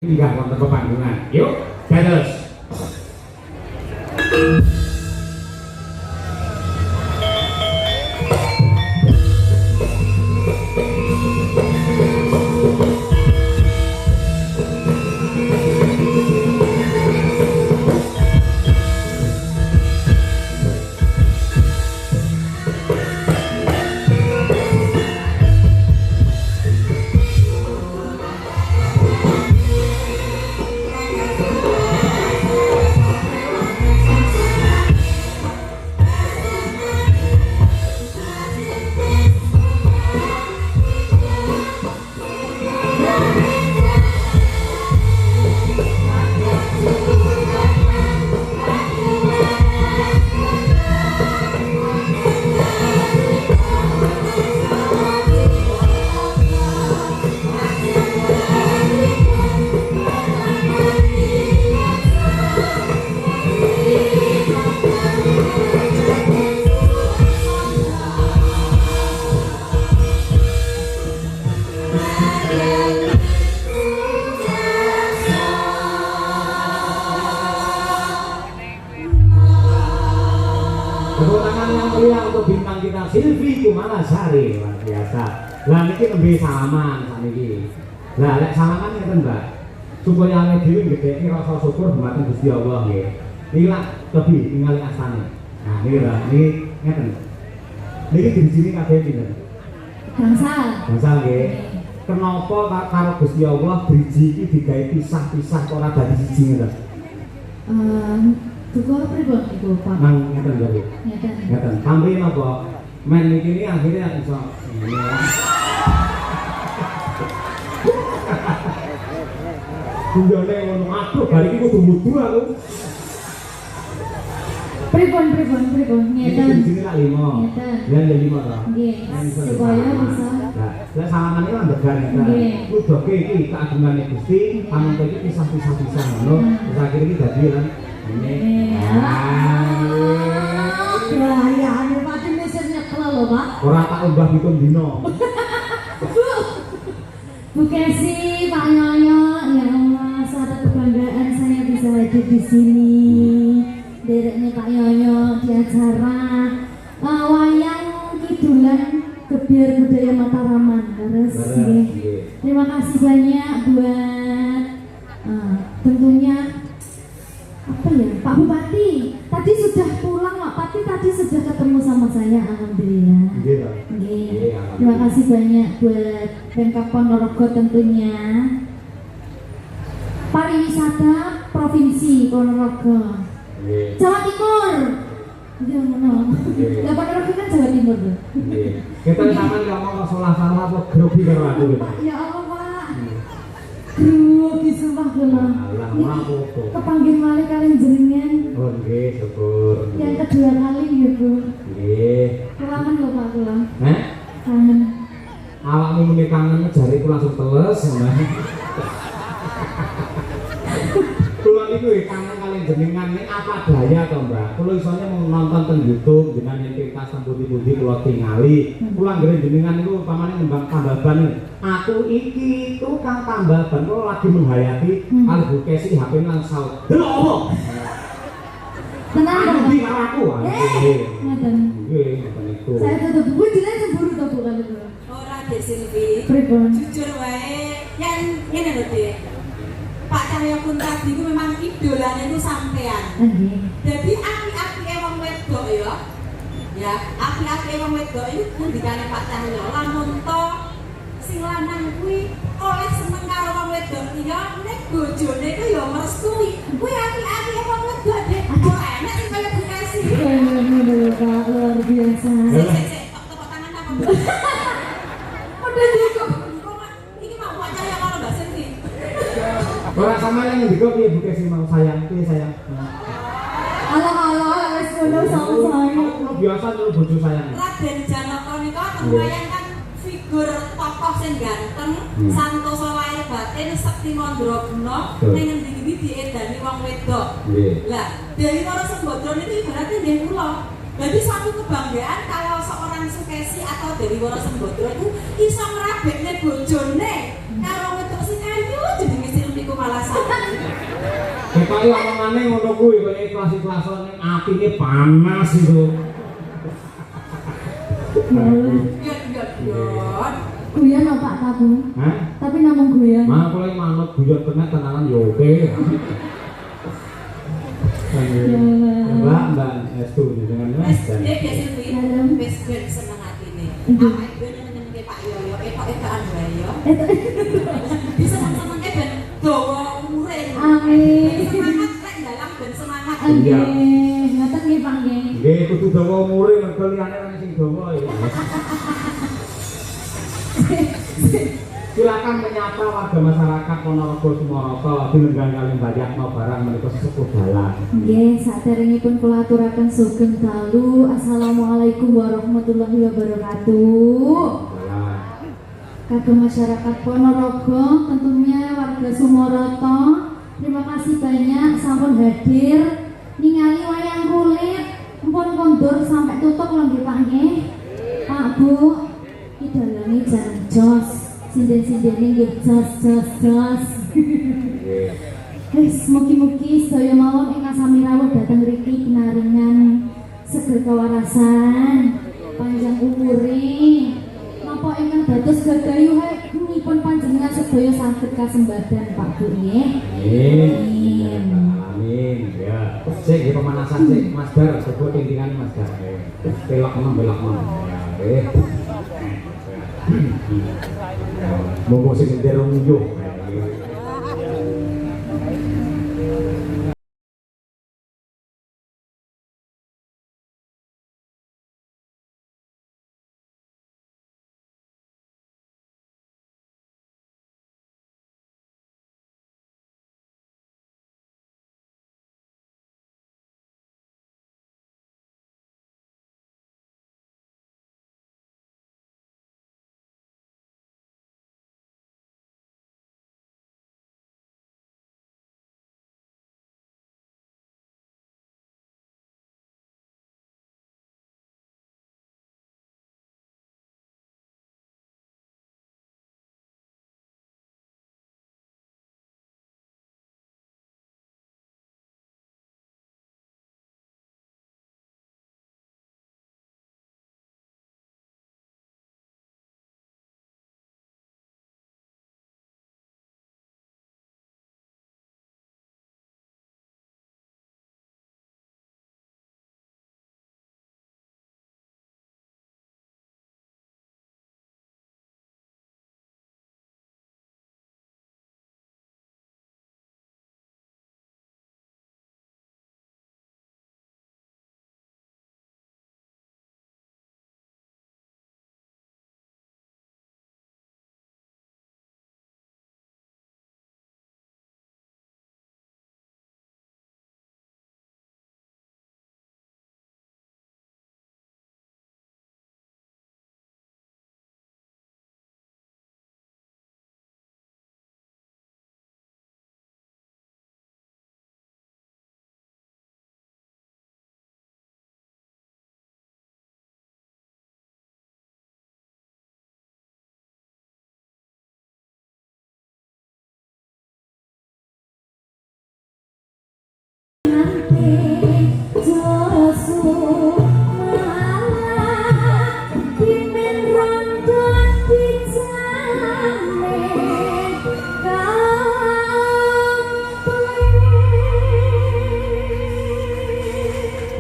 Enggak wonten pepanggungan. Yuk, dados. Silvi Kumalasari, luar biasa. Lah niki nembe salaman sakniki. Lah lek salaman ngeten, Mbak. Supaya awake dhewe gedheki rasa syukur dumateng Gusti Allah nggih. Niki lak lebih ningali asane. Nah, niki lho, niki ngeten. Niki dirijini kabeh pinten? Gangsal. Gangsal nggih. Kenapa karo Gusti Allah driji iki digawe pisah-pisah kok ora dadi siji ngeten? Duka pripun iku, Pak? Nang ngeten lho. Ngeten. Ngeten. Tambahin apa? Men iki ini akhirnya iso ngene ya. Tunjone ngono aduh bar iki kudu mudu aku. Pripun ngeten. Iki sini lak 5. Ngeten. Ya 5 to. Nggih. Supaya bisa. Lah, lek sampeyan iki lan began ngeten. Kudoke iki keagungane Gusti, panonton iki pisah-pisah ngono. Terus akhire iki dadi lan ngene. Bahayane pati mesin nyekel lho, Pak. Ora tak umbah hitung dino. Bu Kesi, Pak Nyoyo, ya Allah, suatu kebanggaan saya bisa hadir di sini. Dereknya Pak Nyoyo di acara wayang kidulan Gebiar Budaya Mataraman. Terus, terima kasih banyak buat tentunya apa ya, Pak Bupati. Tadi sudah pulang, Pak Bupati tadi sudah ketemu sama saya, alhamdulillah. Nggih. Terima kasih banyak buat Pemkab Ponorogo tentunya. Pariwisata Provinsi Ponorogo. Jawa Timur. Iya, ngono. Lah Ponorogo kan Jawa Timur lho. Nggih. Kita sampean ngomong salah-salah apa grogi karo aku gitu. Ya Allah, Pak. Grogi sumpah kula. Lah, ora apa-apa. Kepanggih malih kalian jenengan. Oh nggih, syukur. Yang kedua kali ya, Bu. Nggih. Kangen lho Pak kula. Heh? Kangen. Awakmu muni kangen jariku langsung teles, Mbak. Kula niku kangen kalian jenengan nek apa daya to, Mbak. Kula isone mau nonton teng YouTube jenengan yen kita pundi-pundi kula tingali. Kula nggih jenengan niku upamane nembang tambaban. Aku iki tukang tambaban kula lagi menghayati albu kesi HP nang saut. Lho apa? Tenang dong. Di aku. Nggih. Ngeten. Nggih, ngoten niku. Saya tutup buku jenengan cemburu to Bu kali kula. Ora Dek Silvi. Pripun? Jujur wae, yang ngene lho Dek. Pak Cahyo pun tadi itu memang idolanya itu sampean. Nggih. Jadi api-api wong wedok ya. Ya, api-api wong wedok itu ngendikane Pak Cahyo. Lamun to sing lanang kuwi oleh seneng karo wong wedok ya nek bojone ku ya merestui. Kuwi api-api wong wedok Dek. Ora enak sing kaya Bekasi. Ngono Pak, luar biasa. Sik, tepuk tangan apa? Udah cukup. Iki mau Pak Cahyo karo Mbak Silvi. Ora sama yang ndiko piye Bu Kesi mau sayang, piye sayang. Ala-ala wis ngono sama saya. Biasa dulu bojo sayang. Raden Janaka nika tembayan kan figur tokoh sing ganteng, santosa lahir batin, sekti mandraguna, ning ngendi-endi diedani wong wedok. Lah, Dewi Wara Sembadra niku ibaratnya nggih kula. Jadi suatu kebanggaan kalau seorang Sukesi atau Dewi Wara Sembadra itu iso ngrabekne bojone karo wedok sing ayu jenenge Silvi Kumalasari. Ketoke omongane ngono kuwi kok ikhlas-ikhlas ning atine panas itu. Guyon apa Pak Kabu? Hah? Tapi namung guyon. Mah kowe manut guyon tenan tenanan ya oke. Mbak Estu dengan Mas dan biasa kuwi wis ben seneng atine. Awake dhewe nyenengke Pak Yoyo, etok-etokan wae yo. Diseneng-senengke ben dawa umure. Amin. Semangat rek dalam ben semangat. Nggih, ngoten nggih Pak nggih. nggih kudu dawa umure mergo liyane ora sing dawa ya. Silakan menyapa warga masyarakat Ponorogo Sumoroto dilenggang kalian Bayakno barang menika sesepuh dalan. Nggih, saderengipun kula aturaken sugeng dalu. Assalamualaikum warahmatullahi wabarakatuh. Kagem masyarakat Ponorogo, tentunya warga Sumoroto, terima kasih banyak sampun hadir ningali wayang kulit mpun kondur sampai tutup lho nggih Pak nggih. Pak Bu, iki dalane jan jos. Sinden-sindene nggih jos. Wis mugi-mugi sedaya mawon ingkang sami rawuh dhateng mriki pinaringan seger kawarasan, panjang umure. Napa ingkang dados gegayuhanipun panjenengan sedaya saged kasembadan Pak Bu nggih. Amin. Amin. Ya. Sik nggih pemanasan sik Mas Dar, coba tingtingan Mas Dar. Belok men. Ya, monggo sing ndir nguyuh.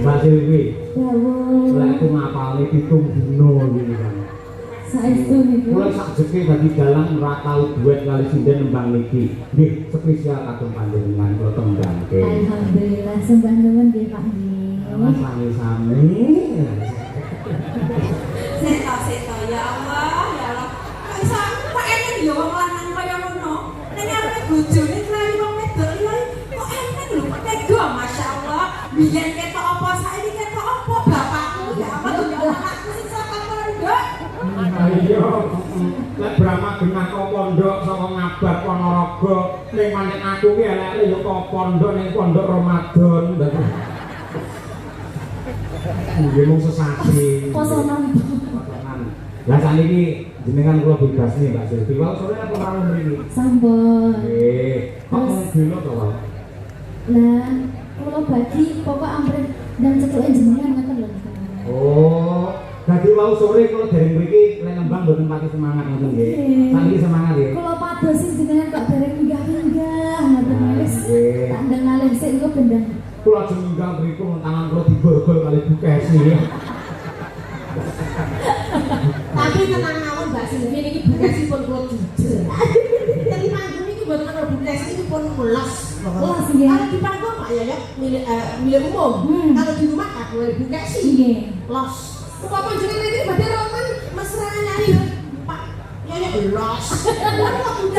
Mbak Silvi, lek aku ngapalne 7 dino iki kan. Saestu niku. Mulai sak jeke dadi dalang ora tau duet kali sinden nembang niki. Nggih, spesial kagem panjenengan kula tembanke. Alhamdulillah sembah nuwun nggih Pak nggih. Sami-sami. Seto ya Allah, ya Allah. Kok iso kok enek ya wong lanang kaya ngono. Ning arepe bojone klari wong wedok lho. Kok enek lho, kok tega masyaallah. Biyen ketok apa saiki ketok apa bapakku ya apa tuh anakku sing saka pondok. Ayo, lek Brahma genah kok pondok saka Ngabak Ponorogo, ning maneh aku ki elek yo kok pondok ning pondok Ramadan. Nggih mung sesasi. Posonan. Lah sakniki jenengan kula bebas nih Mbak Silvi. Wau sore apa karo mriki? Sampun. Nggih. Kok gelo to, Pak? Lah, kula bagi pokok amrih dan cetuke jenengan ngoten lho. Oh, dadi wau sore kula dereng mriki lek nembang mboten pati semangat ngoten nggih. Saniki semangat nggih. Kula padosi jenengan kok dereng minggah-minggah ngoten wis. Nggih. Tak ndang ngalih sik engko bendang. Kula ajeng minggang mriku tangan kula diborgol kali Bukesi. Tapi tenang mawon Mbak Silvi niki Bukesi pun kula jujur. Jadi panggung niki mboten ana Bukesi niki pun melas. Melas, nggih. Kalau di panggung Pak Yoyo milik umum. Kalau di rumah tak boleh Bukesi. Nggih. Los. Kok panjenengan iki badhe roman mesra nyari Pak Yoyo los.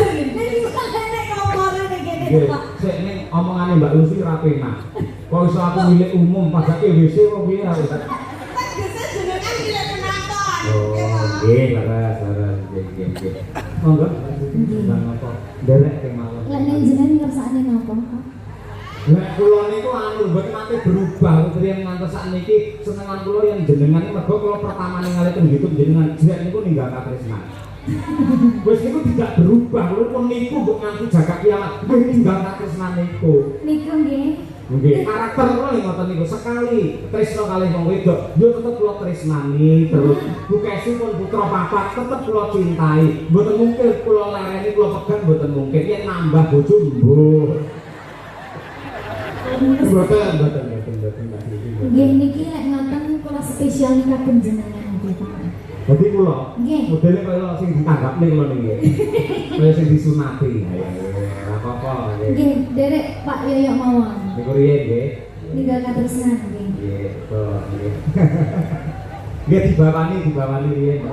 Niki kok nek ngomongane nek kene Nggih, Pak. sik ning omongane Mbak Lucy ra penak. Kok iso aku milik umum padake WC kok piye aku. Kan biasa jenengan milik penonton. Oh, nggih, laras, nggih. Monggo, nang apa? Derek kemawon. Lek ning jenengan ngersakne napa, Pak? Lek kula niku anu mboten nate berubah kepriyen ngantos sakniki senengan kula yen jenengan mergo kula pertamane ngalih teng YouTube jenengan jek niku ninggal katresnan. Wis niku tidak berubah, kula pun niku mbok nganti jagat kiamat nggih ninggal katresnan niku. Niku nggih. Nggih, karakter kula ngoten niku sekali tresna kalih wong wedok, yo tetep kula tresnani terus Bukesi pun putra papat tetep kula cintai. Mboten mungkin kula lereni kula pegat mboten mungkin yen nambah bojo mbuh. Mboten. Nggih niki lek ngoten kula spesial nikaken jenengan nggih Pak. Dadi kula Nggih. modele kaya sing ditanggapne kula niki. Kaya sing disunati. Ora apa-apa nggih. Nggih, derek Pak Yoyo mawon. Niku riyen nggih. Ninggal katresnan nggih. Nggih, betul nggih. Nggih dibawani riyen.